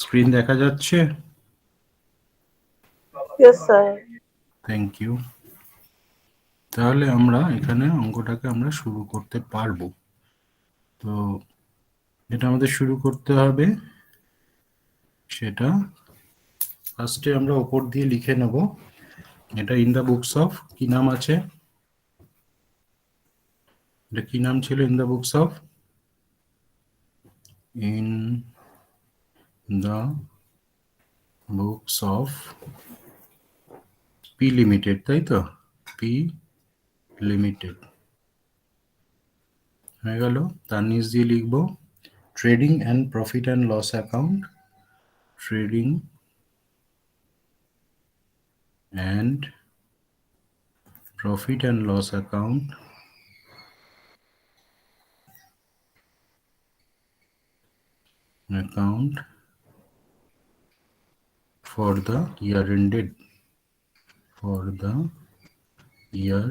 Screen দেখা যাচ্ছে? Yes, sir. Thank you. তাহলে আমরা এখানে অঙ্কটাকে আমরা শুরু করতে পারবো। তো এটা আমাদের শুরু করতে হবে, সেটা ফার্স্টে আমরা ওপর দিয়ে লিখে নেব। এটা ইন দ্য বুকস অফ, কি নাম আছে? এটা কি নাম ছিল? In the books of, in the books of P limited, তাই তো? পি লিমিটেড হয়ে গেল। তার নিচ দিয়ে লিখব trading and profit and loss account, trading and profit and loss account for the year ended, for the year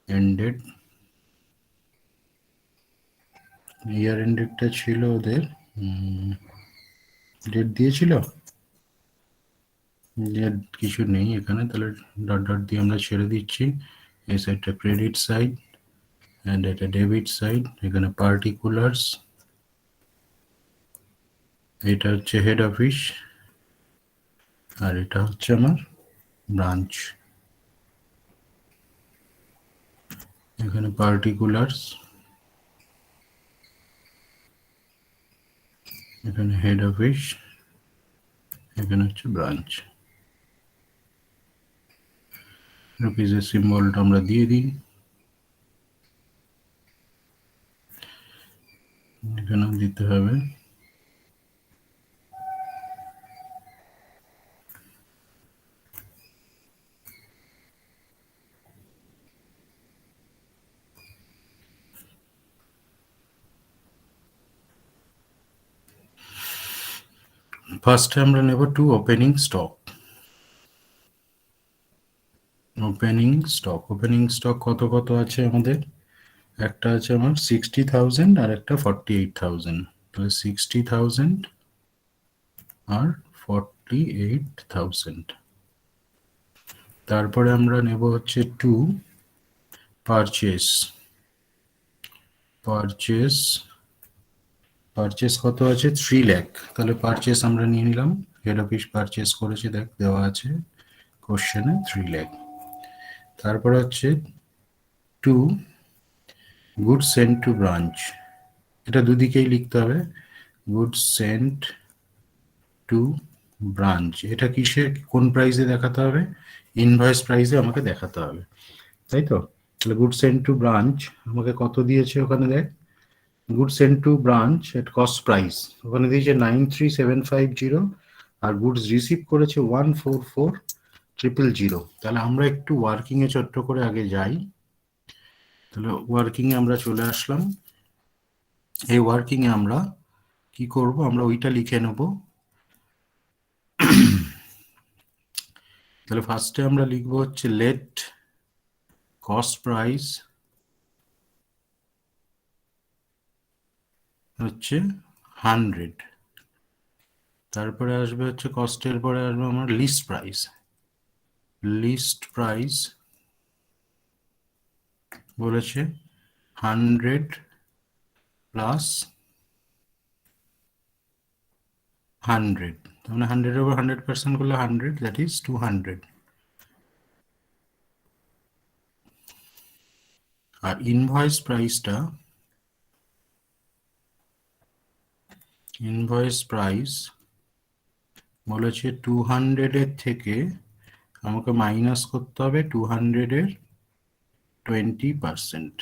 ended, year এন্ডেডটা ছিল ওদের, ডেট দিয়েছিল, ডেট কিছু নেই এখানে, তাহলে ডট ডট দিয়ে আমরা ছেড়ে দিচ্ছি। এই সাইডটা ক্রেডিট সাইড অ্যান্ড এটা ডেবিট সাইড। এখানে পার্টিকুলার্স, এটা হচ্ছে হেড অফিস, আর এটা হচ্ছে আমার ব্রাঞ্চ। এখানে পার্টিকুলার্স, এখানে হেড অফিস, এখানে হচ্ছে ব্রাঞ্চ। রুপিজের সিম্বলটা আমরা দিয়ে দিই, এখানেও দিতে হবে। ফার্স্টে আমরা নেব to opening stock. Opening stock, opening stock কত কত আছে আমাদের? একটা আছে আমার 60,000 আর একটা 48,000। তাহলে 60,000 আর 48,000। তারপরে আমরা নেব হচ্ছে টু পারচেস। পারচেস, পারচেস কত আছে? 3 লাখ। তাহলে পারচেস আমরা নিয়ে নিলাম, হেড অফিস পারচেস করেছে, দেখ দেওয়া আছে কোশ্চেনে 3 লাখ। তারপর হচ্ছে to goods sent to branch, এটা দুদিকেই লিখতে হবে, গুডস সেন্ট টু ব্রাঞ্চ। এটা কিসে, কোন প্রাইসে দেখাতে হবে? ইনভয়েস প্রাইসে আমাকে দেখাতে হবে, তাই তো? তাহলে গুডস সেন্ট টু ব্রাঞ্চ আমাকে কত দিয়েছে ওখানে দেখ, goods sent to branch at cost price ওখানে দিয়েছে 93,750, আর গুডস রিসিভ করেছে 144,000। তাহলে আমরা একটু ওয়ার্কিংয়ে ছোট্ট করে আগে যাই। তাহলে ওয়ার্কিংয়ে আমরা চলে আসলাম। এই ওয়ার্কিংয়ে আমরা কি করব, আমরা ওইটা লিখে নেব। তাহলে ফার্স্টে আমরা লিখব হচ্ছে লেট কস্ট প্রাইস হচ্ছে 100। তারপরে আসবে হচ্ছে কস্টের পরে আসবে আমার লিস্ট প্রাইস। লিস্ট প্রাইস বলেছে 100 প্লাস 100, তাহলে 100 ওভার 100% করলে 100, দ্যাট ইজ 200। আর ইনভয়েস প্রাইসটা, ইনভয়েস প্রাইস বলেছে 200-এর থেকে আমাকে মাইনাস করতে হবে 200-এর 20%,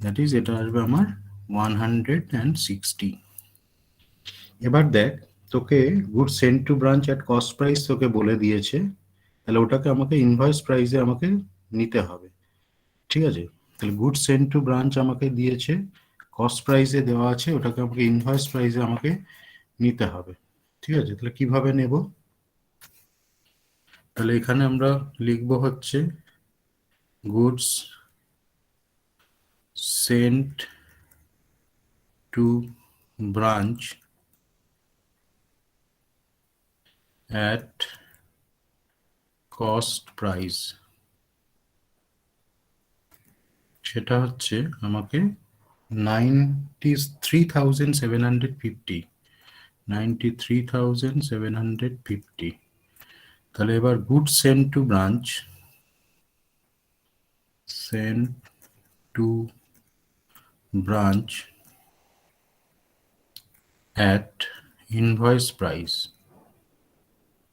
দ্যাট ইজ এটা আসবে আমার 160। এবার দেখ, তোকে good sent to branch at cost price তোকে বলে দিয়েছে, তাহলে ওটাকে আমাকে ইনভয়েস প্রাইসে আমাকে নিতে হবে, ঠিক আছে? তাহলে গুড সেন্ট টু ব্রাঞ্চ আমাকে দিয়েছে, কস্ট প্রাইসে দেওয়া আছে, ওটাকে আমাকে ইনভয়েস প্রাইসে আমাকে নিতে হবে, ঠিক আছে? তাহলে কিভাবে নেব? তাহলে এখানে আমরা লিখব হচ্ছে goods sent to branch at cost price, সেটা হচ্ছে আমাকে 93,750, 93,750। তাহলে এবার good send to branch, send to branch at invoice price,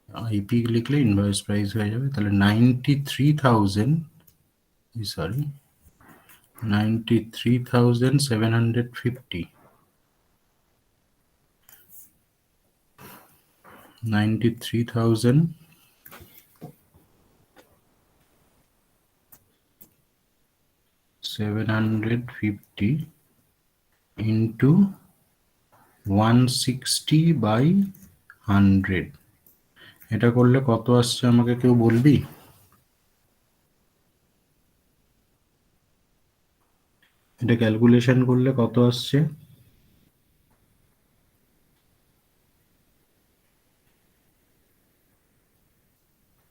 IP লিখলে ইনভয়েস প্রাইস হয়ে যাবে। তাহলে 93,000, সরি 93,750, 93,750 ইন্টু 160/100, এটা করলে কত আসছে আমাকে কেউ বলবি? এটা ক্যালকুলেশন করলে কত আসছে?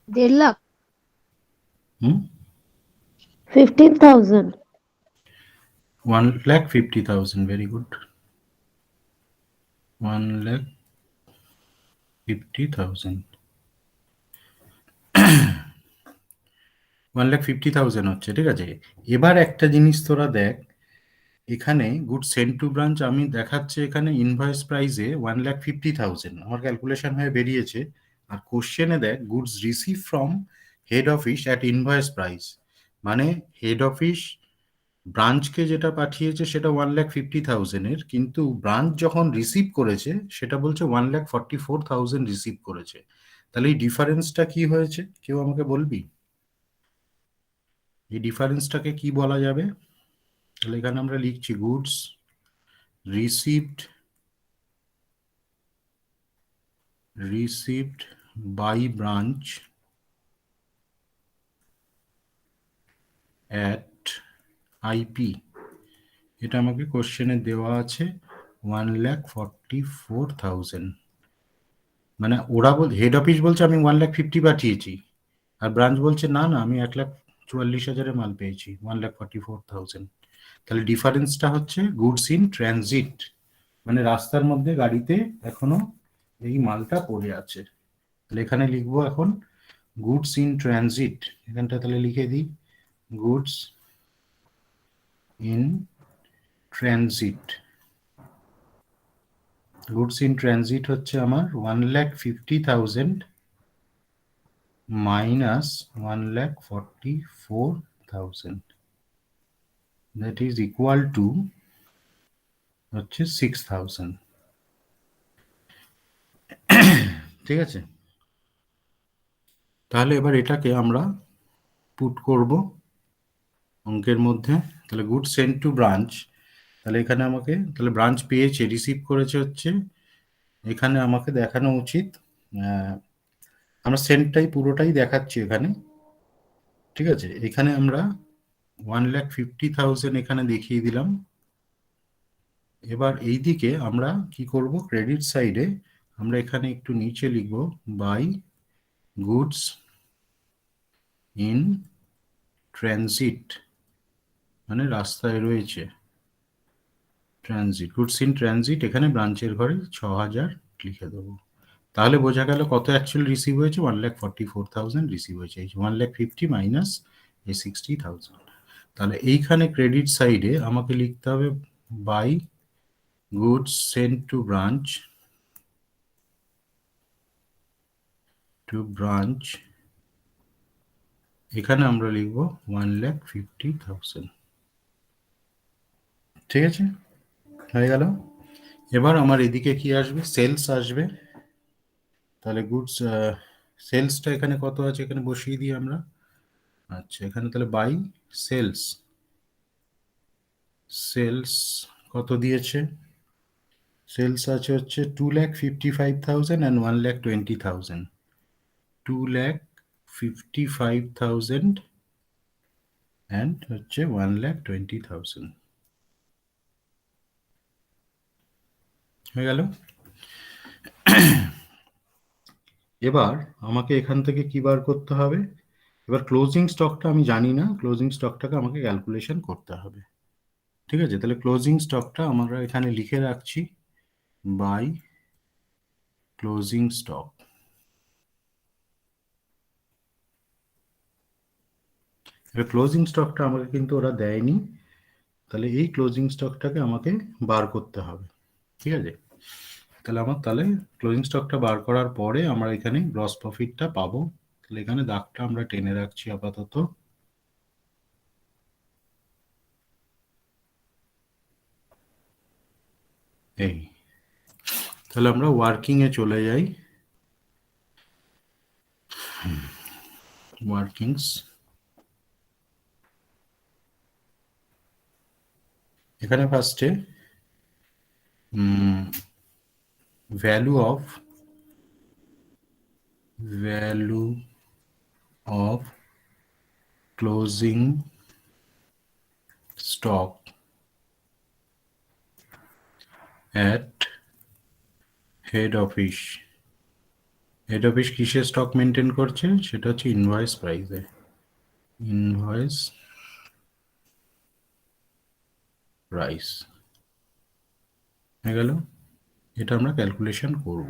1.5 লাখ। হুম, 15,000। 1,50,000, ভেরি গুড, 1,50,000, 1,50,000 হচ্ছে, ঠিক আছে। এবার একটা জিনিস তোরা দেখ, এখানে গুড সেন্ড টু ব্রাঞ্চ আমি দেখাচ্ছে এখানে ইনভয়েস প্রাইসে 1,50,000 আমার ক্যালকুলেশন হয়ে বেরিয়েছে। আর কোশ্চেনে দেখ goods receive from head office at invoice price, মানে হেড অফিস ব্রাঞ্চকে যেটা পাঠিয়েছে সেটা 1,50,000-এর, কিন্তু ব্রাঞ্চ যখন রিসিভ করেছে সেটা বলছে 1,44,000 রিসিভ করেছে। তাহলে এই ডিফারেন্সটা কি হয়েছে কেউ আমাকে বলবি? এই ডিফারেন্সটাকে কি বলা যাবে? তাহলে এখানে আমরা লিখছি goods received by branch at IP, এটা আমাকে কোশ্চেনে দেওয়া আছে 1,44,000। মানে ওরা হেড অফিস বলছে আমি 1,50,000 পাঠিয়েছি, আর ব্রাঞ্চ বলছে না না আমি 1,44,000-এ মাল পেয়েছি, 1,44,000। তাহলে ডিফারেন্সটা হচ্ছে গুডস ইন ট্রানজিট, মানে রাস্তার মধ্যে গাড়িতে এখনো এই মালটা পড়ে আছে। তাহলে এখানে লিখবো এখন গুডস ইন ট্রানজিট, এখানটা তাহলে লিখে দিই goods in transit. Goods in transit হচ্ছে আমার 1,50,000 minus 1,44,000, that is equal to হচ্ছে 6,000, ঠিক আছে। তাহলে এবার এটাকে আমরা পুট করব অঙ্কের মধ্যে। তাহলে গুড সেন্ড টু ব্রাঞ্চ, তাহলে এখানে আমাকে তাহলে ব্রাঞ্চ পেয়েছে, রিসিভ করেছে হচ্ছে, এখানে আমাকে দেখানো উচিত আমরা সেন্টটাই পুরোটাই দেখাচ্ছি এখানে, ঠিক আছে। এখানে আমরা 1,50,000 এখানে দেখিয়ে দিলাম। এবার এই দিকে আমরা কি করব, ক্রেডিট সাইডে আমরা এখানে একটু নিচে লিখব বাই গুডস ইন ট্রানজিট, মানে রাস্তায় রয়েছে ট্রানজিট, গুডস ইন ট্রানজিট, এখানে ব্রাঞ্চের ঘরে 6,000 লিখে দেবো। তাহলে বোঝা গেল কত অ্যাকচুয়ালি রিসিভ হয়েছে, 1,44,000 রিসিভ হয়েছে, এই 1,50,000 মাইনাস এই 60,000। তাহলে এইখানে ক্রেডিট সাইডে আমাকে লিখতে হবে by goods sent to branch, এখানে আমরা লিখব 1,50,000, ঠিক আছে, হয়ে গেল। এবার আমার এদিকে কি আসবে, সেলস আসবে। তাহলে গুডস সেলসটা এখানে কত আছে এখানে বসিয়ে দিই আমরা। আচ্ছা এখানে তাহলে বাই সেলস, সেলস কত দিয়েছে, সেলস আছে হচ্ছে 2,55,000 and 1,20,000, 2,55,000 and হচ্ছে 1,20,000, হয়ে গেল। এবার আমাকে এখান থেকে কি বার করতে হবে? এবার ক্লোজিং স্টকটা আমি জানি না, ক্লোজিং স্টকটাকে আমাকে ক্যালকুলেশন করতে হবে। ঠিক আছে, তাহলে ক্লোজিং স্টকটা আমরা এখানে লিখে রাখছি, বাই ক্লোজিং স্টক। এবার ক্লোজিং স্টকটা আমাকে কিন্তু ওরা দেয়নি, তাহলে এই ক্লোজিং স্টকটাকে আমাকে বার করতে হবে। ঠিক আছে, তাহলে ক্লোজিং স্টকটা বার করার পরে আমরা এখানে গ্রস প্রফিটটা পাবো। তাহলে এখানে দাগটা আমরা টেনে রাখছি আপাতত। এই, তাহলে আমরা ওয়ার্কিং এ চলে যাই। ওয়ার্কিংস, এখানে ফার্স্টে value of value of closing stock at head office. Head office কিসের স্টক মেনটেন করছে? সেটা হচ্ছে ইনভয়েস প্রাইসে। ইনভয়েস প্রাইস হয়ে গেল। এটা আমরা ক্যালকুলেশন করব।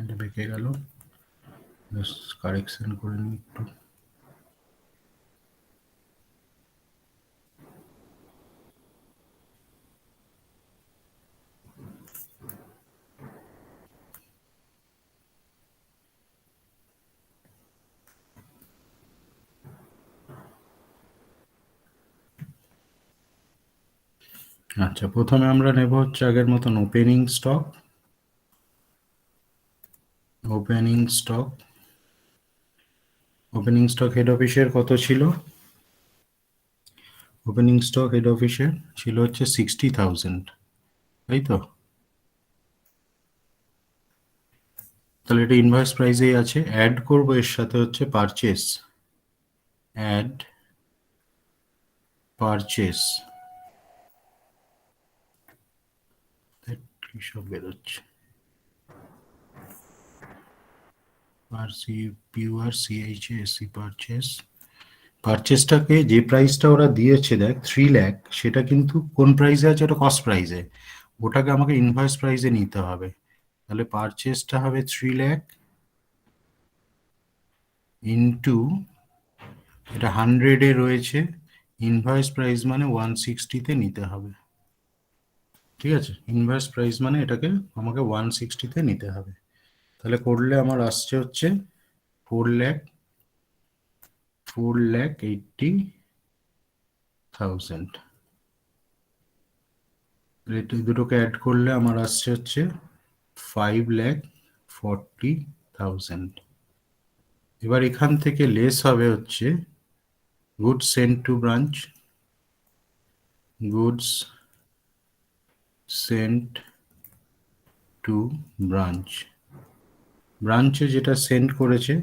এটা বেঁকে গেল, কারেকশন করে নিই একটু। আচ্ছা, প্রথমে আমরা নেব হচ্ছে আগের মতন opening stock. Opening stock, opening stock head অফিসের কত ছিল? ওপেনিং স্টক হেড অফিসের ছিল হচ্ছে 60,000, তাই তো? তাহলে এটা ইনভয়েস প্রাইসেই আছে। অ্যাড করব এর সাথে হচ্ছে পারচেস, অ্যাড পারচেস। কি সব বেরোচ্ছে, পিউআর সিএইচএসি পারচেস। পারচেসটাকে যে প্রাইসটা ওরা দিয়েছে দেখ 3 লাখ, সেটা কিন্তু কোন প্রাইসে আছে? ওটা কস্ট প্রাইসে। ওটাকে আমাকে ইনভয়েস প্রাইসে নিতে হবে। তাহলে পারচেসটা হবে 3 লাখ ইন্টু, এটা 100-এ রয়েছে, ইনভয়েস প্রাইস মানে 160-তে নিতে হবে। ঠিক আছে, ইনভয়েস প্রাইস মানে এটাকে আমাকে 160-তে নিতে হবে। তাহলে করলে আমার আসছে হচ্ছে 4 লাখ, 4,80,000। এটা দুটোকে অ্যাড করলে আমার আসছে হচ্ছে 5,40,000। এবার এখান থেকে লেস হবে হচ্ছে goods sent to branch, goods sent to branch. ব্রাঞ্চে যেটা সেন্ড করেছে,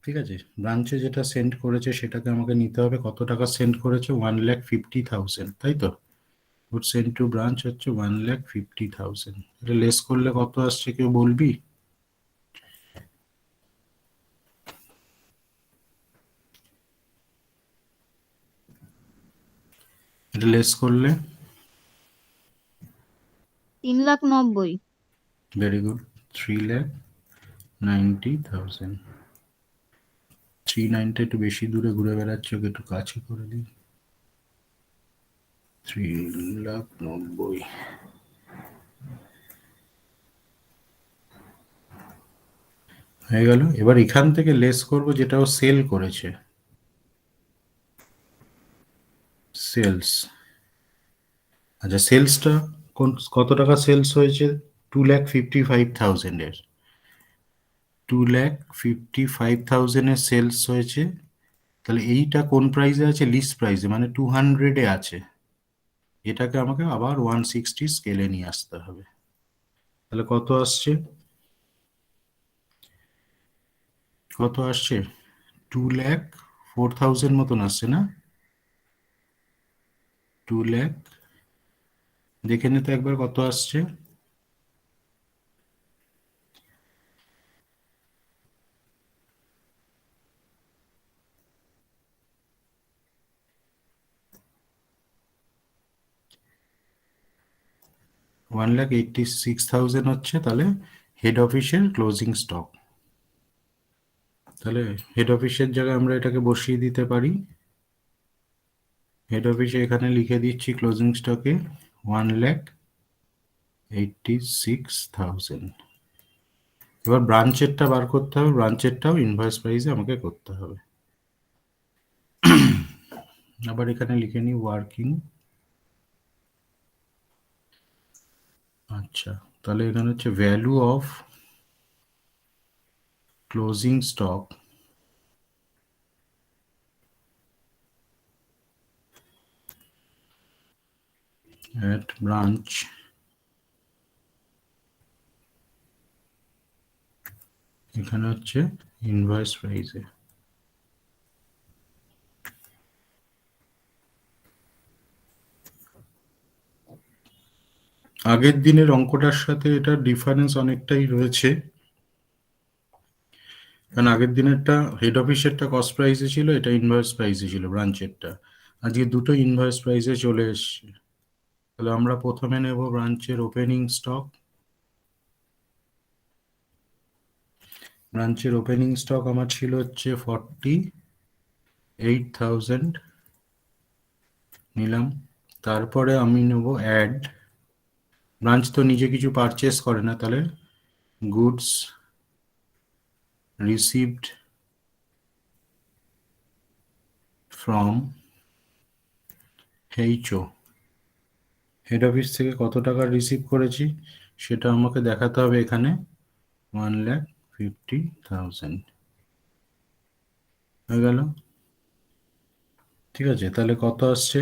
ঠিক আছে, ব্রাঞ্চে যেটা সেন্ড করেছে সেটাকে আমাকে নিতে হবে। কত টাকা সেন্ড করেছে? 1,50,000, তাই তো? গুড সেন্ড টু ব্রাঞ্চ হচ্ছে 1,50,000। এটা লেস করলে কত আসছে কেউ বলবি? এটা লেস করলে 3,90,000। Very good, 3,90,000। 390 একটু বেশি দূরে ঘুরে বেড়াচ্ছে, ওকে একটু কাছে করে দিই। 3,90,000 হয়ে গেল। এবার এখান থেকে লেস করব যেটা ও সেল করেছে, সেলস। আচ্ছা, সেলসটা কত টাকা সেলস হয়েছে? 2,55,000-এর, 2,55,000-এর সেলস হয়েছে। তাহলে এইটা কোন প্রাইসে আছে? লিস্ট প্রাইসে, মানে 200-এ আছে। এটাকে আমাকে আবার 160 স্কেলে নিয়ে আসতে হবে। তাহলে কত আসছে? কত আসছে? 2,04,000 মতন আসছে না? 2,04,000 দেখে নে তো একবার কত আসছে। $1,86,000 হচ্ছে তাহলে হেড অফিসের ক্লোজিং স্টক। তাহলে হেড অফিসের জায়গায় আমরা এটাকে বসিয়ে দিতে পারি। হেড অফিসে এখানে লিখে দিচ্ছি ক্লোজিং স্টকে 1,86,000। এবার ব্রাঞ্চেরটা বার করতে হবে, ব্রাঞ্চেরটাও ইনভয়েস প্রাইসে আমাকে করতে হবে। আবার এখানে লিখে নিই ওয়ার্কিং। আচ্ছা, তাহলে এখানে হচ্ছে value of closing stock at branch এখানে হচ্ছে ইনভয়েস প্রাইসে। আগের দিনের অঙ্কটার সাথে এটার ডিফারেন্স অনেকটাই রয়েছে, কারণ আগের দিনেরটা হেড অফিসেরটা কস্ট প্রাইসে ছিল, এটা ইনভয়েস প্রাইসে ছিল ব্রাঞ্চেরটা। আজকে দুটো ইনভয়েস প্রাইসে চলে এসছে। তাহলে আমরা প্রথমে নেব ব্রাঞ্চের ওপেনিং স্টক। ব্রাঞ্চের ওপেনিং স্টক আমার ছিল হচ্ছে 48,000 নিলাম। তারপরে আমি নেব অ্যাড, ব্রাঞ্চ তো নিজে কিছু পারচেস করে না, তাহলে goods received from HO. Head office থেকে কত টাকা রিসিভ করেছি সেটা আমাকে দেখাতে হবে এখানে। 1,50,000 হয়ে গেল। ঠিক আছে, তাহলে কত আসছে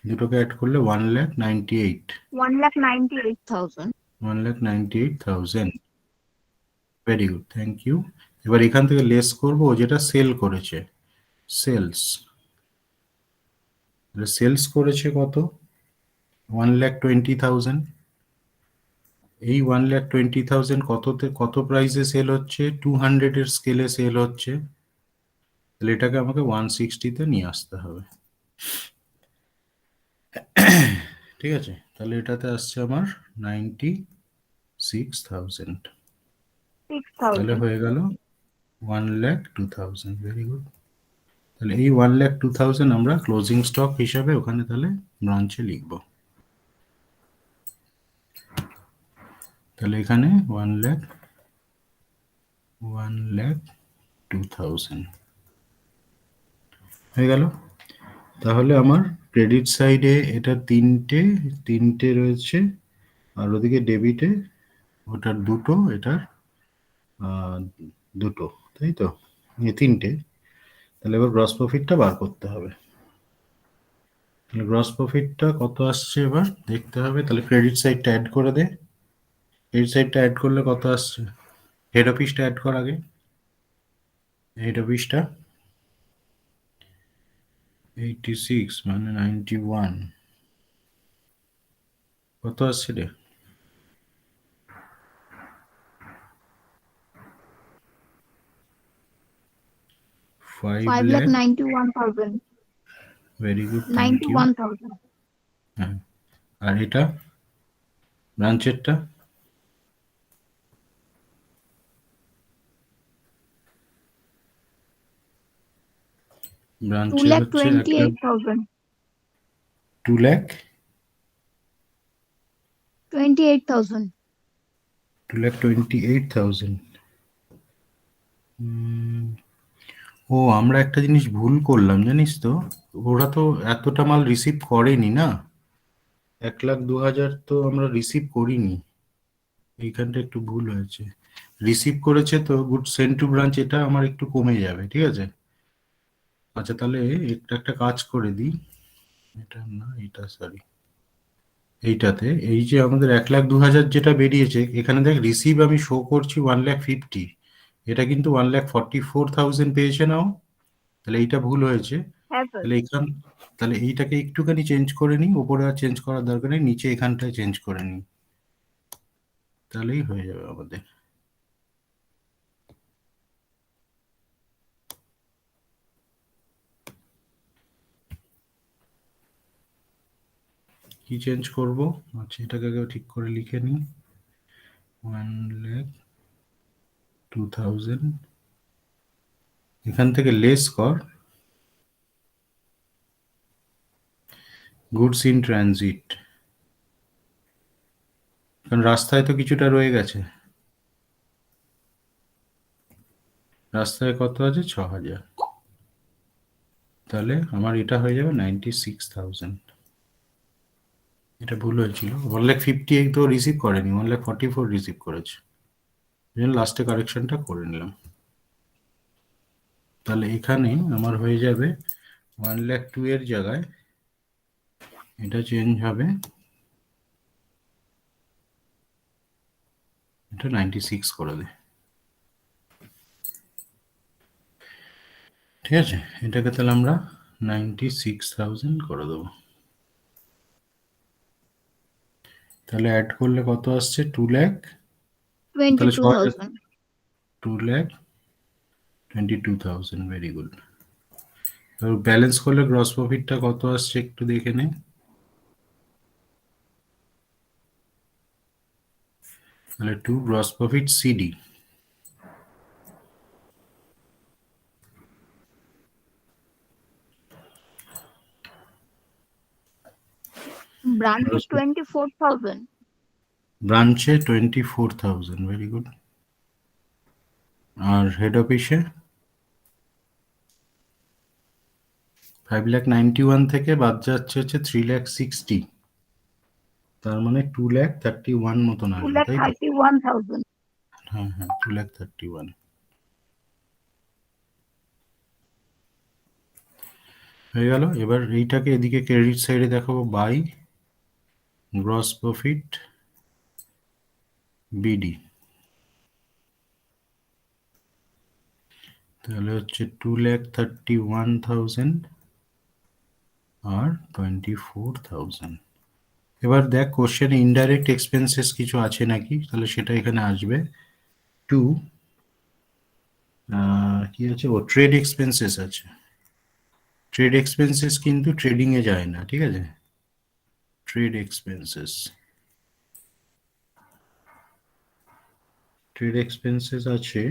দুটোকে অ্যাড করলে 1,98,000। 1,98,000। 1,98,000, ভেরি গুড, থ্যাংক ইউ। এবার এখান থেকে লেস করবো যেটা সেল করেছে, সেলস। সেলস করেছে কত? 1,20,000। এই 1,20,000 কততে, কত প্রাইসে সেল হচ্ছে? 200 এর স্কেলে সেল হচ্ছে। তাহলে এটাকে আমাকে 160-তে নিয়ে আসতে হবে। ঠিক আছে, তাহলে এটাতে আসছে আমার 96,000। তাহলে হয়ে গেল 1,02,000। Very good. তাহলে এই 1,02,000 আমরা ক্লোজিং স্টক হিসাবে ওখানে তাহলে ব্রাঞ্চে লিখব। তাহলে এখানে 1,02,000 হয়ে গেল। তাহলে আমার ক্রেডিট সাইডে এটা তিনটে তিনটে রয়েছে, আর ওদিকে ডেবিটে ওটার দুটো, এটার দুটো, তাই তো, তিনটে। তাহলে এবার গ্রস প্রফিটটা বার করতে হবে। গ্রস প্রফিটটা কত আসছে এবার দেখতে হবে। তাহলে ক্রেডিট সাইডটা অ্যাড করে দে। ক্রেডিট সাইডটা অ্যাড করলে কত আসছে? হেড অফিসটা অ্যাড কর আগে। হেড অফিসটা 86 মানে 91, কত আসছে রে? 5,00,000। 5,91,000। Very good, thank you. 91,000। হ্যাঁ, আর এটা ব্রাঞ্চেরটা? ব্রাঞ্চের হচ্ছে 2,28,000। 28,000। 2,28,000। ও, আমরা একটা জিনিস ভুল করলাম জানিস তো, ওরা তো এতটা মাল রিসিভ করেনি না, 1,02,000 তো আমরা রিসিভ করিনি। এইখানটা একটু ভুল হয়েছে। রিসিভ করেছে তো গুড সেন্ড টু ব্রাঞ্চ, এটা আমার একটু কমে যাবে, ঠিক আছে। আচ্ছা, তাহলে একটা কাজ করে দিই, এটা না, এটা সরি, এইটাতে এই যে আমাদের 1,02,000 যেটা বেরিয়েছে, এখানে দেখ রিসিভ আমি শো করছি 1,50,000, এটা কিন্তু 1,44,000 পেয়েছে নাও। তাহলে এইটা ভুল হয়েছে। হ্যাঁ স্যার। তাহলে তাহলে এইটাকে একটুখানি চেঞ্জ করে নিই, ওপরে আর চেঞ্জ করার দরকার নেই, নিচে এখানটায় চেঞ্জ করে নিই, তাহলেই হয়ে যাবে আমাদের। কি চেঞ্জ করব? আচ্ছা, এটাকে আগে ঠিক করে লিখে নিই। 1,02,000, এখান থেকে লেস কর গুডস ইন ট্রানজিট, কারণ রাস্তায় তো কিছুটা রয়ে গেছে। রাস্তায় কত আছে? 6,000। তাহলে আমার এটা হয়ে যাবে 96,000। এটা ভুল হয়েছিল, 1,58 তো রিসিভ করেনি, 1,44 রিসিভ করেছে, লাস্টে কারেকশনটা করে নিলাম। তাহলে এখানে আমার হয়ে যাবে 1,02 এর জায়গায় এটা চেঞ্জ হবে, এটা 96 করে দে। ঠিক আছে, এটাকে তাহলে আমরা 96,000 করে দেবো। তাহলে অ্যাড করলে কত আসছে? 2,00,000। তাহলে 22,000। 2,22,000, ভেরি গুড। ব্যালেন্স করলে গ্রস প্রফিটটা কত আসছে একটু দেখে নে। তাহলে 2 গ্রস প্রফিট সিডি। ব্রাঞ্চে 24,000। ব্রাঞ্চে 24,000, ভেরি গুড। আর হেড অফিসে 5,91,000 থেকে বাদ যাচ্ছে হচ্ছে 3,60,000, তার মানে 2,31,000 মতন টু আসবে, লাখ তাই তো? 31,000। হ্যাঁ হ্যাঁ, 2,31,000 হয়ে গেল। এবার এইটাকে এদিকে ক্রেডিট সাইডে দেখাবো, বাই গ্রস প্রফিট বিডি। তাহলে হচ্ছে 2,31,000 আর 24,000। এবার দেখ কোশ্চেনে ইনডাইরেক্ট এক্সপেন্সেস কিছু আছে নাকি, তাহলে সেটা এখানে আসবে। টু কি আছে? ও ট্রেড এক্সপেন্সেস আছে। ট্রেড এক্সপেন্সেস কিন্তু ট্রেডিং এ যায় না, ঠিক আছে? ট্রেড এক্সপেন্সেস, ট্রেড এক্সপেন্সেস আছে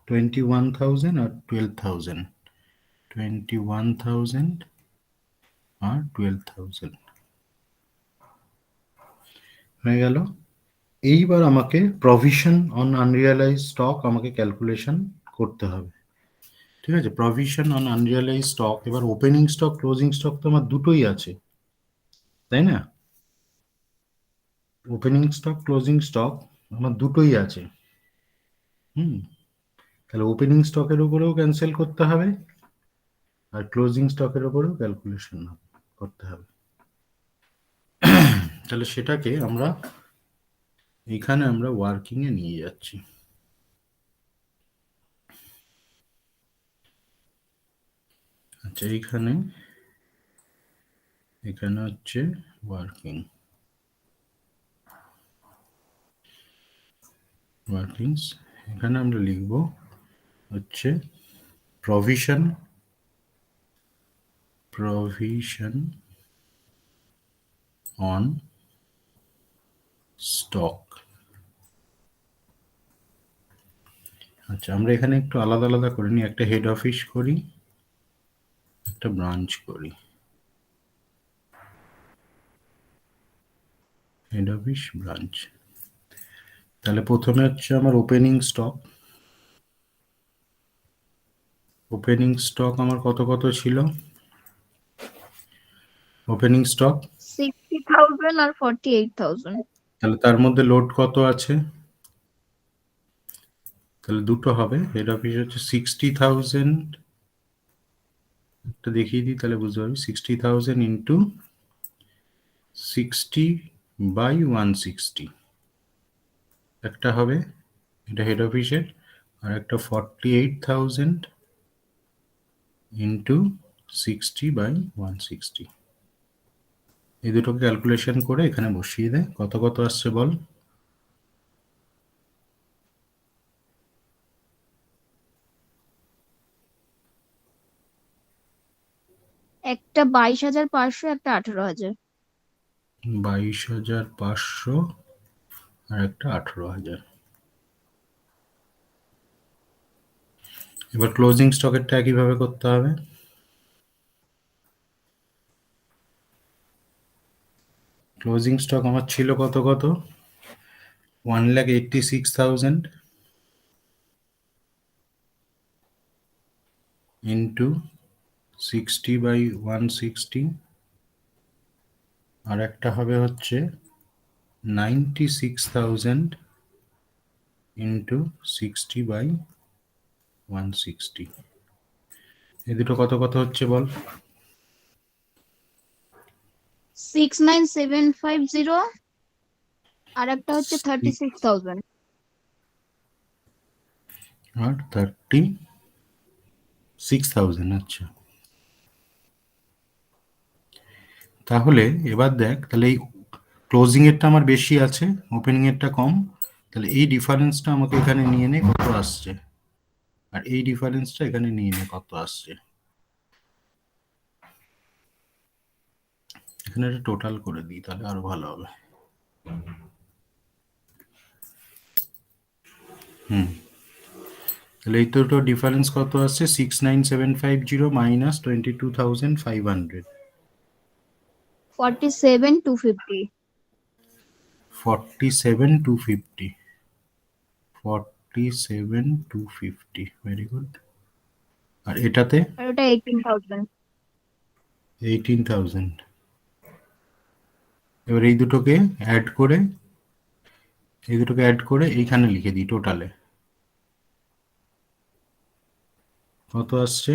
21,000 আর 12,000, 21,000 আর 12,000 হয়ে গেল। এইবার আমাকে প্রভিশন অন আনরিয়ালাইজ স্টক আমাকে ক্যালকুলেশন করতে হবে, ঠিক আছে? প্রভিশন অন আনরিয়ালাইজ স্টক, এবার ওপেনিং স্টক ক্লোজিং স্টক তো আমার দুটোই আছে, তাই না? ওপেনিং স্টক ক্লোজিং স্টক আমার দুটোই আছে। হুম, তাহলে ওপেনিং স্টকের উপরেও ক্যান্সেল করতে হবে আর ক্লোজিং স্টকের উপরেও ক্যালকুলেশন করতে হবে। তাহলে সেটাকে আমরা এখানে আমরা ওয়ার্কিং এ নিয়ে যাচ্ছি। আচ্ছা, এখানে এখানে হচ্ছে ওয়ার্কিং, ওয়ার্কিংস, এখানে আমরা লিখব হচ্ছে প্রভিশন, প্রভিশন অন স্টক। আচ্ছা, আমরা এখানে একটু আলাদা আলাদা করে নিই, একটা হেড অফিস করি, একটা ব্রাঞ্চ করি। Head office, branch. তাহলে প্রথমে হচ্ছে আমার ওপেনিং স্টক। ওপেনিং স্টক আমার কত কত ছিল? ওপেনিং স্টক 60,000 আর 48,000। তাহলে তার মধ্যে লোড কত আছে? তাহলে দুটো হবে, হেড অফিস হচ্ছে 60,000, একটা দেখিয়ে দিই তাহলে বুঝতে পারবি, 60,000 ইন্টু 60/160 একটা হবে, এটা হেড অফিসের। আর একটা 48,000 ইন্টু 60/160। এই দুটোকে ক্যালকুলেশন করে এখানে বসিয়ে দেয়, কত কত আসছে বল। একটা 22,500, একটা 18,000। 22,500 আর একটা 18,000। এবার ক্লোজিং স্টকেরটা একইভাবে করতে হবে। ক্লোজিং স্টক আমার ছিল কত কত, 1,86,000 ইন্টু 60/160, আর একটা হবে হচ্ছে 96,000 ইন্টু 60/160। এই দুটো কত কত হচ্ছে বল। 69,750, আর একটা হচ্ছে 36,000। আর 36,000, আচ্ছা। তাহলে এবার দেখ, তাহলে এই ক্লোজিং এরটা আমার বেশি আছে, ওপেনিং এরটা কম, তাহলে এই ডিফারেন্সটা আমাকে এখানে নিয়ে নে কত আসছে, আর এই ডিফারেন্সটা এখানে নিয়ে নে কত আসছে। এখানে একটা টোটাল করে দিই, তাহলে আরো ভালো হবে। তাহলে এই দুটো ডিফারেন্স কত আসছে, 69,750 মাইনাস 22,500। 47,250। 47,250, 47,250, very good. আর এটাতে আর ওটা 18,000। 18,000। এবার এই দুটোকে অ্যাড করে এইখানে লিখে দিই টোটালে কত আসছে।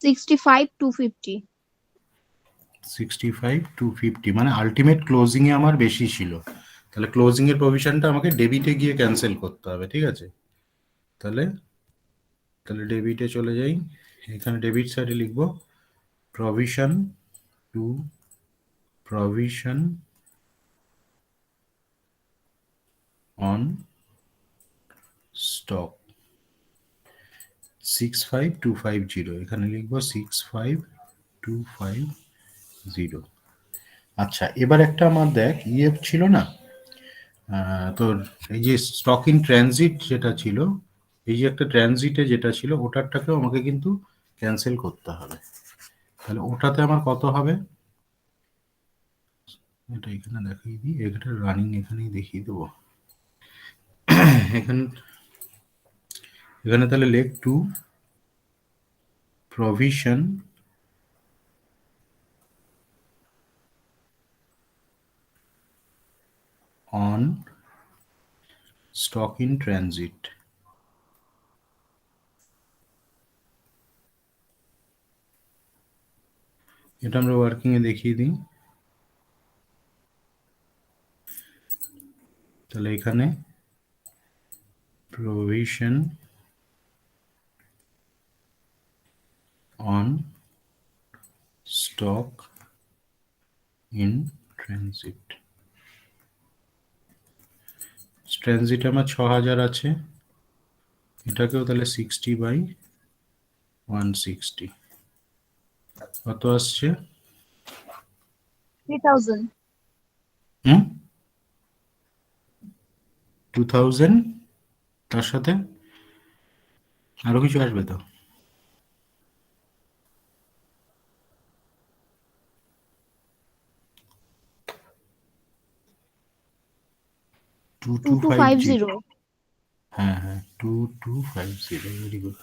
65,250। 65,250 মানে আলটিমেট ক্লোজিং এ আমার বেশি ছিল, তাহলে ক্লোজিং এর প্রভিশনটা আমাকে ডেবিটে গিয়ে ক্যান্সেল করতে হবে, ঠিক আছে। তাহলে তাহলে ডেবিটে চলে যাই, এখানে ডেবিট সাইডে লিখবো provision to provision on stock 65,250, এখানে লিখবো 65,250। আচ্ছা, এবার একটা আমার দেখ ছিল না, তোর এই যে স্টক ইন ট্রানজিট যেটা ছিল, এই যে একটা ট্রানজিটে যেটা ছিল ওটারটাকেও আমাকে কিন্তু ক্যান্সেল করতে হবে। তাহলে ওটাতে আমার কত হবে, এটা এখানে দেখিয়ে দিই, এটা রানিং এখানেই দেখিয়ে দেবো। এখানে এখানে তাহলে লেখ to provision on stock in transit. এটা আমরা ওয়ার্কিং এ দেখিয়ে দিই। তাহলে এখানে provision on stock in transit, transit আমার 6,000 আছে, এটাকেও তাহলে 60/160 কত আসছে। 3,000। 2,000, তার সাথে আরো কিছু আসবে তো। 2250, 2250। হ্যাঁ হ্যাঁ 2250, ভেরি গুড।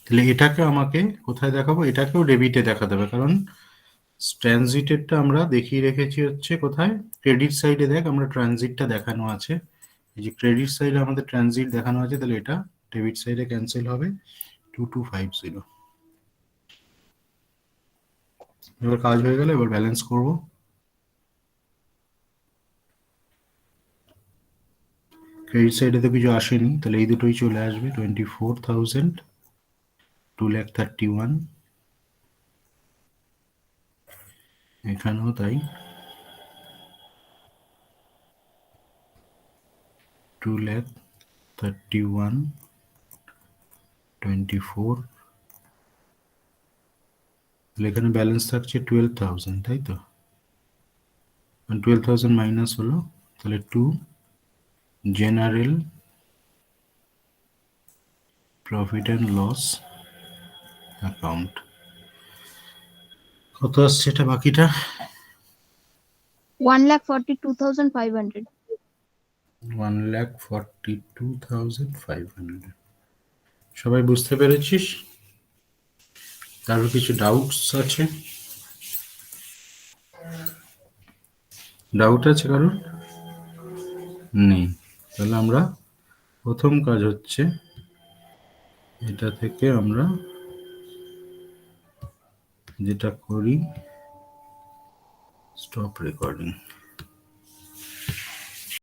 তাহলে এটাকে আমাকে কোথায় দেখাবো, এটাকেও ডেবিটে দেখাতে হবে, কারণ ট্রানজিটেরটা আমরা দেখিয়ে রেখেছি হচ্ছে কোথায়, ক্রেডিট সাইডে দেখ আমরা ট্রানজিটটা দেখানো আছে, এই যে ক্রেডিট সাইডে আমাদের ট্রানজিট দেখানো আছে, তাহলে এটা ডেবিট সাইডে ক্যান্সেল হবে 2250। এবার কাজ হয়ে গেলে এবার ব্যালেন্স করব। ক্রেডিট সাইডে তো কিছু আসেনি, তাহলে এই দুটোই চলে আসবে 24,000 2,31,000, এখানেও তাই 2,31,24, তাহলে এখানে ব্যালেন্স থাকছে 12,000, তাই তো? 12,000 মাইনাস হলো, তাহলে 2 general profit and loss account. কত আসছে এটা বাকিটা? 1,42,500. 1,42,500। সবাই বুঝতে পেরেছিস? কারোর কিছু ডাউটস আছে? ডাউট আছে কারোর? নেই। তাহলে আমরা প্রথম কাজ হচ্ছে এটা থেকে আমরা যেটা করি, স্টপ রেকর্ডিং।